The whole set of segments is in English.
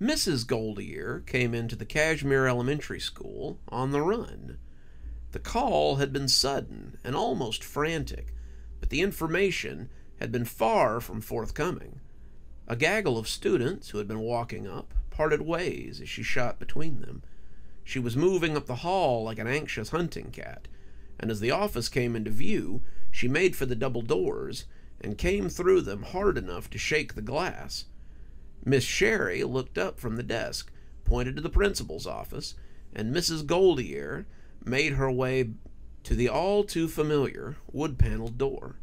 Mrs. Goldier came into the Cashmere Elementary School on the run. The call had been sudden and almost frantic, but the information had been far from forthcoming. A gaggle of students who had been walking up parted ways as she shot between them. She was moving up the hall like an anxious hunting cat, and as the office came into view, she made for the double doors and came through them hard enough to shake the glass. Miss Sherry looked up from the desk, pointed to the principal's office, and Mrs. Goldier made her way to the all-too-familiar wood-paneled door.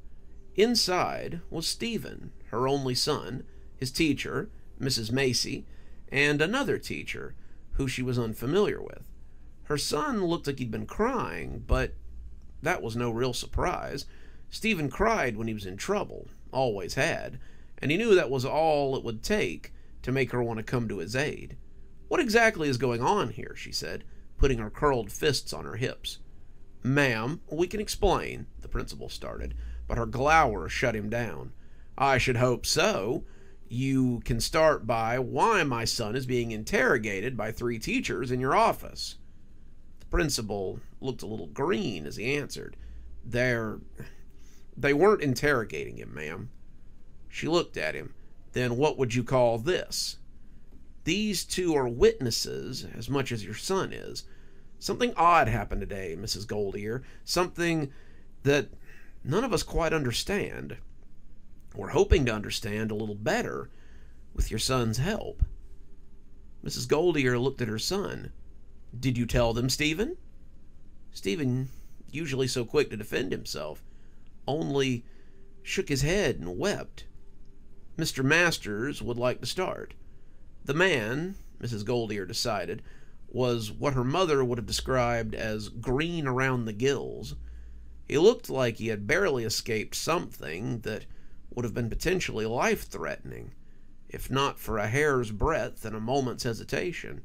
Inside was Stephen, her only son, his teacher, Mrs. Macy, and another teacher, who she was unfamiliar with. Her son looked like he'd been crying, but that was no real surprise. Stephen cried when he was in trouble, always had, and he knew that was all it would take to make her want to come to his aid. "What exactly is going on here?" she said, putting her curled fists on her hips. "Ma'am, we can explain," the principal started, but her glower shut him down. "I should hope so. You can start by why my son is being interrogated by 3 teachers in your office." The principal looked a little green as he answered. They weren't interrogating him, ma'am." She looked at him. "Then what would you call this?" "These 2 are witnesses as much as your son is. Something odd happened today, Mrs. Goldier. Something that none of us quite understand. We're hoping to understand a little better with your son's help." Mrs. Goldier looked at her son. "Did you tell them, Stephen?" Stephen, usually so quick to defend himself, only shook his head and wept. Mr. Masters would like to start. The man, Mrs. Goldier decided, was what her mother would have described as green around the gills. He looked like he had barely escaped something that would have been potentially life-threatening, if not for a hair's breadth and a moment's hesitation.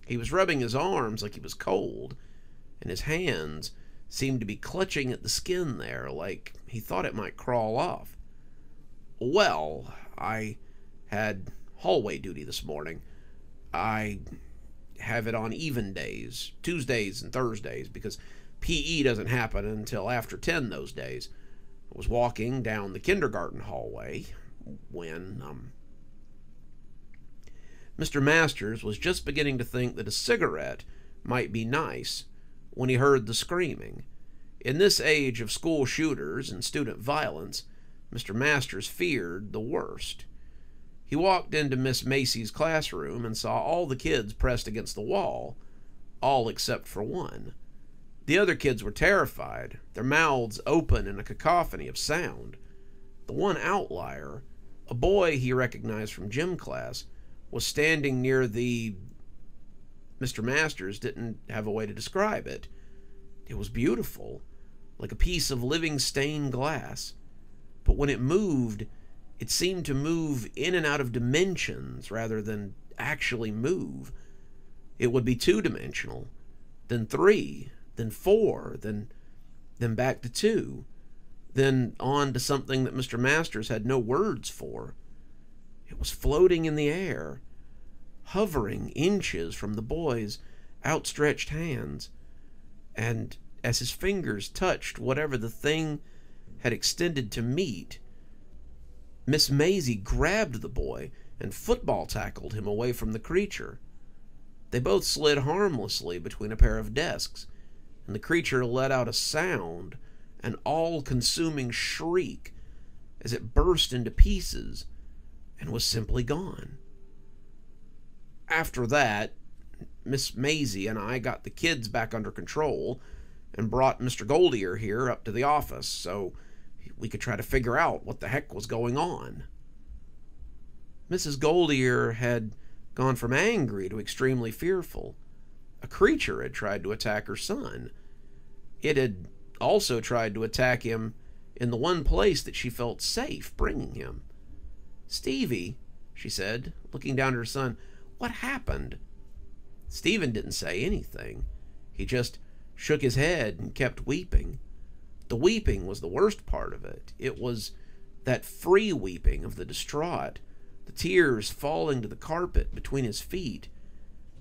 He was rubbing his arms like he was cold, and his hands seemed to be clutching at the skin there like he thought it might crawl off. "Well, I had hallway duty this morning. I have it on even days, Tuesdays and Thursdays, because PE doesn't happen until after 10 those days. I was walking down the kindergarten hallway when, Mr. Masters was just beginning to think that a cigarette might be nice when he heard the screaming. In this age of school shooters and student violence, Mr. Masters feared the worst. He walked into Miss Macy's classroom and saw all the kids pressed against the wall, all except for one. The other kids were terrified, their mouths open in a cacophony of sound. The one outlier, a boy he recognized from gym class, was standing near the... Mr. Masters didn't have a way to describe it. It was beautiful, like a piece of living stained glass. But when it moved, it seemed to move in and out of dimensions rather than actually move. It would be 2-dimensional, then 3, then 4, then back to 2, then on to something that Mr. Masters had no words for. It was floating in the air, hovering inches from the boy's outstretched hands, and as his fingers touched whatever the thing had extended to meet, Miss Maisie grabbed the boy and football tackled him away from the creature. They both slid harmlessly between a pair of desks, and the creature let out a sound, an all-consuming shriek, as it burst into pieces and was simply gone. After that, Miss Maisie and I got the kids back under control and brought Mr. Goldier here up to the office so we could try to figure out what the heck was going on. Mrs. Goldier had gone from angry to extremely fearful. A creature had tried to attack her son. It had also tried to attack him in the one place that she felt safe bringing him. "Stevie," she said, looking down at her son, "what happened?" Stephen didn't say anything. He just shook his head and kept weeping. The weeping was the worst part of it. It was that free weeping of the distraught, the tears falling to the carpet between his feet.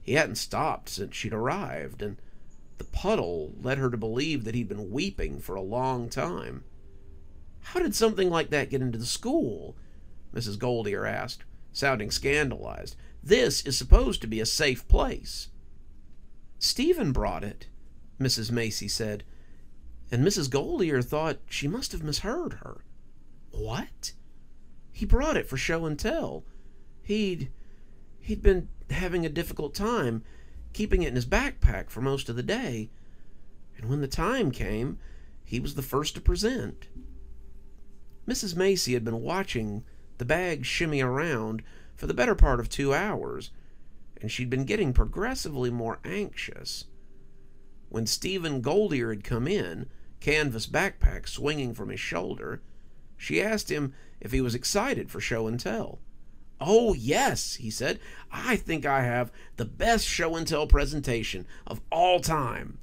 He hadn't stopped since she'd arrived, and the puddle led her to believe that he'd been weeping for a long time. "How did something like that get into the school?" Mrs. Goldier asked, sounding scandalized. "This is supposed to be a safe place." "Stephen brought it," Mrs. Macy said, and Mrs. Goldier thought she must have misheard her. "What?" "He brought it for show and tell. He'd been having a difficult time keeping it in his backpack for most of the day, and when the time came, he was the first to present." Mrs. Macy had been watching the bag shimmy around for the better part of 2 hours, and she'd been getting progressively more anxious. When Stephen Goldier had come in, canvas backpack swinging from his shoulder, she asked him if he was excited for show and tell. "Oh, yes," he said. "I think I have the best show and tell presentation of all time."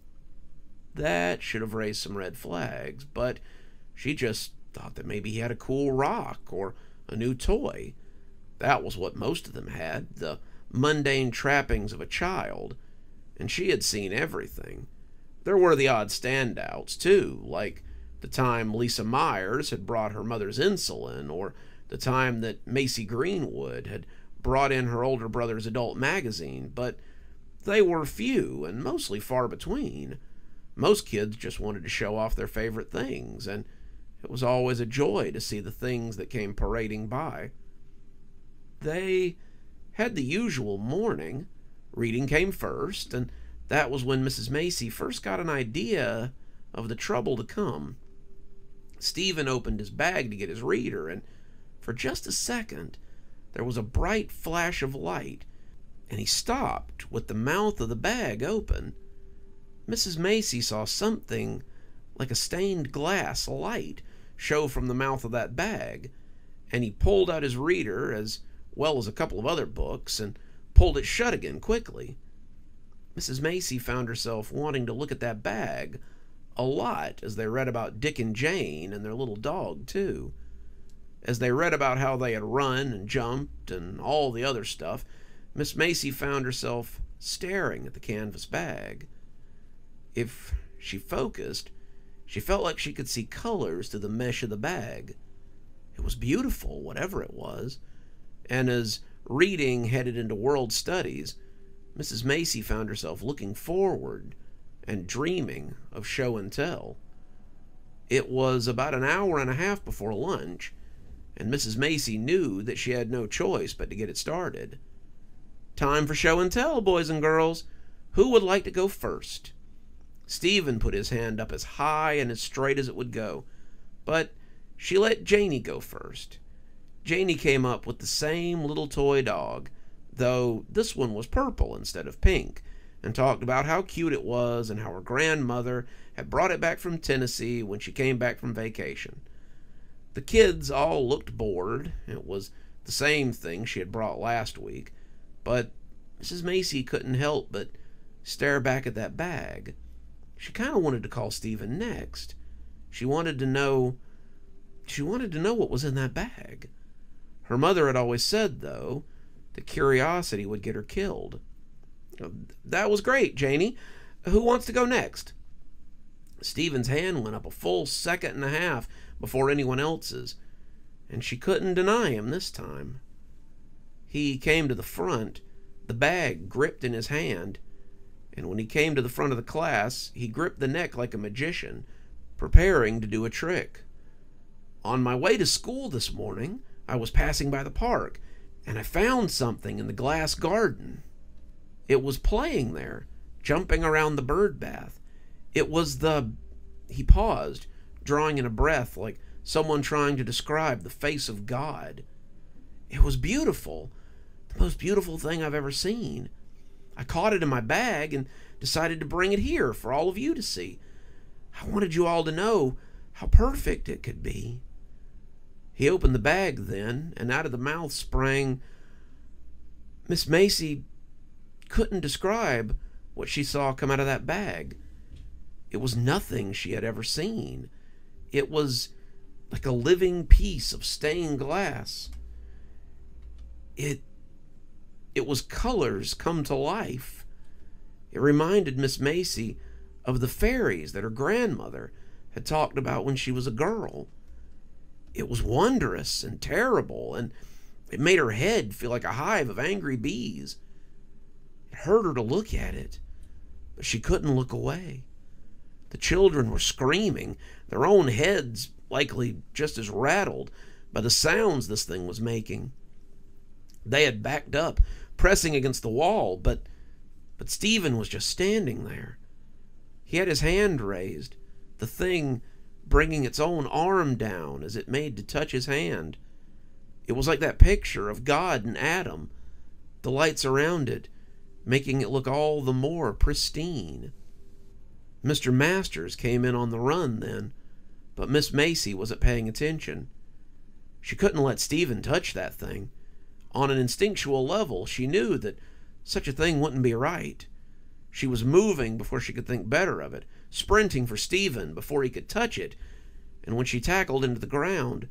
That should have raised some red flags, but she just thought that maybe he had a cool rock or a new toy. That was what most of them had, the mundane trappings of a child, and she had seen everything. There were the odd standouts, too, like the time Lisa Myers had brought her mother's insulin, or the time that Macy Greenwood had brought in her older brother's adult magazine, but they were few and mostly far between. Most kids just wanted to show off their favorite things, and it was always a joy to see the things that came parading by. They had the usual morning. Reading came first, and that was when Mrs. Macy first got an idea of the trouble to come. Stephen opened his bag to get his reader, and for just a second there was a bright flash of light, and he stopped with the mouth of the bag open. Mrs. Macy saw something like a stained glass light show from the mouth of that bag, and he pulled out his reader as well as a couple of other books and pulled it shut again quickly. Mrs. Macy found herself wanting to look at that bag a lot as they read about Dick and Jane and their little dog, too. As they read about how they had run and jumped and all the other stuff, Miss Macy found herself staring at the canvas bag. If she focused, she felt like she could see colors through the mesh of the bag. It was beautiful, whatever it was, and as reading headed into world studies, Mrs. Macy found herself looking forward and dreaming of show and tell. It was about an hour and a half before lunch, and Mrs. Macy knew that she had no choice but to get it started. "Time for show and tell, boys and girls. Who would like to go first?" Stephen put his hand up as high and as straight as it would go, but she let Janie go first. Janie came up with the same little toy dog, though this one was purple instead of pink, and talked about how cute it was and how her grandmother had brought it back from Tennessee when she came back from vacation. The kids all looked bored. It was the same thing she had brought last week, but Mrs. Macy couldn't help but stare back at that bag. She kind of wanted to call Stephen next. She wanted to know what was in that bag. Her mother had always said, though, that curiosity would get her killed. "That was great, Janie. Who wants to go next?" Stephen's hand went up a full second and a half before anyone else's, and she couldn't deny him this time. He came to the front, the bag gripped in his hand, and when he came to the front of the class, he gripped the neck like a magician, preparing to do a trick. "On my way to school this morning, I was passing by the park, and I found something in the glass garden. It was playing there, jumping around the bird bath. It was the..." He paused, drawing in a breath like someone trying to describe the face of God. "It was beautiful, the most beautiful thing I've ever seen. I caught it in my bag and decided to bring it here for all of you to see. I wanted you all to know how perfect it could be." He opened the bag then, and out of the mouth sprang... Miss Macy couldn't describe what she saw come out of that bag. It was nothing she had ever seen. It was like a living piece of stained glass. It was colors come to life. It reminded Miss Macy of the fairies that her grandmother had talked about when she was a girl. It was wondrous and terrible, and it made her head feel like a hive of angry bees. It hurt her to look at it, but she couldn't look away. The children were screaming, their own heads likely just as rattled by the sounds this thing was making. They had backed up, pressing against the wall, but Stephen was just standing there. He had his hand raised, the thing bringing its own arm down as it made to touch his hand. It was like that picture of God and Adam, the lights around it making it look all the more pristine. Mr. Masters came in on the run then, but Miss Macy wasn't paying attention. She couldn't let Stephen touch that thing. On an instinctual level, she knew that such a thing wouldn't be right. She was moving before she could think better of it, sprinting for Stephen before he could touch it, and when she tackled into the ground,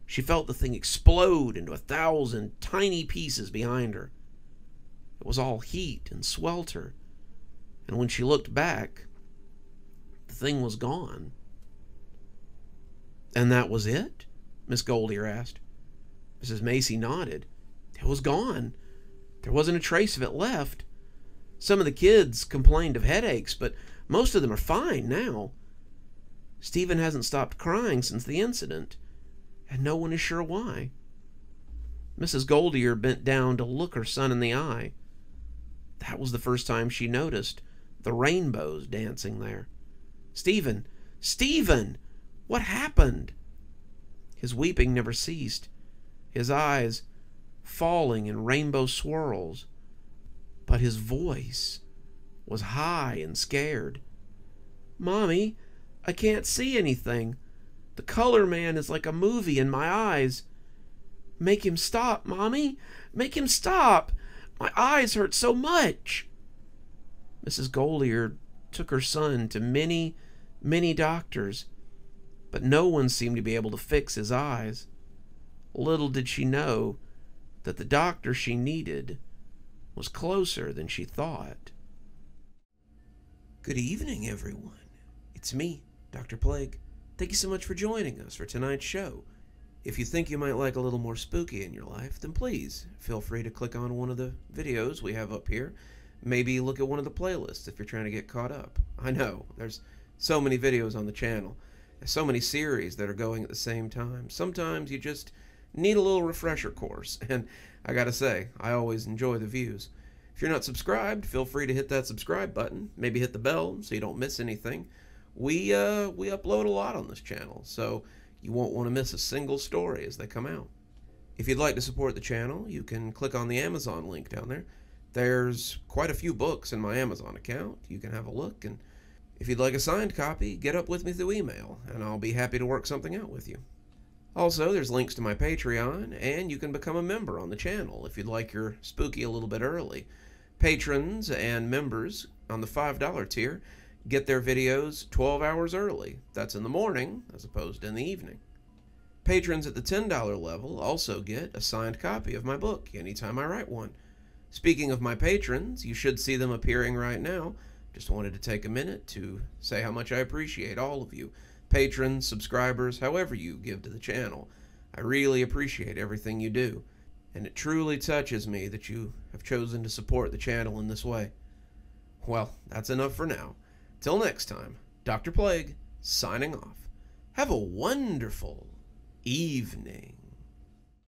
she felt the thing explode into 1,000 tiny pieces behind her. It was all heat and swelter, and when she looked back, the thing was gone. "And that was it?" Miss Goldier asked. Mrs. Macy nodded. It was gone. There wasn't a trace of it left. Some of the kids complained of headaches, but most of them are fine now. Stephen hasn't stopped crying since the incident, and no one is sure why. Mrs. Goldier bent down to look her son in the eye. That was the first time she noticed the rainbows dancing there. "Stephen! Stephen! What happened?" His weeping never ceased, his eyes falling in rainbow swirls, but his voice was high and scared. "Mommy, I can't see anything. The color man is like a movie in my eyes. Make him stop, Mommy! Make him stop! My eyes hurt so much!" Mrs. Goldier took her son to many, many doctors, but no one seemed to be able to fix his eyes. Little did she know that the doctor she needed was closer than she thought. Good evening, everyone. It's me, Dr. Plague. Thank you so much for joining us for tonight's show. If you think you might like a little more spooky in your life, then please feel free to click on one of the videos we have up here. Maybe look at one of the playlists if you're trying to get caught up. I know, there's so many videos on the channel. There's so many series that are going at the same time. Sometimes you just need a little refresher course, and I gotta say, I always enjoy the views. If you're not subscribed, feel free to hit that subscribe button. Maybe hit the bell so you don't miss anything. We upload a lot on this channel, so you won't want to miss a single story as they come out. If you'd like to support the channel, you can click on the Amazon link down there. There's quite a few books in my Amazon account. You can have a look, and if you'd like a signed copy, get up with me through email, and I'll be happy to work something out with you. Also, there's links to my Patreon, and you can become a member on the channel if you'd like your spooky a little bit early. Patrons and members on the $5 tier get their videos 12 hours early. That's in the morning as opposed to in the evening. Patrons at the $10 level also get a signed copy of my book anytime I write one. Speaking of my patrons, you should see them appearing right now. Just wanted to take a minute to say how much I appreciate all of you. Patrons, subscribers, however you give to the channel. I really appreciate everything you do, and it truly touches me that you have chosen to support the channel in this way. Well, that's enough for now. Till next time, Dr. Plague, signing off. Have a wonderful evening.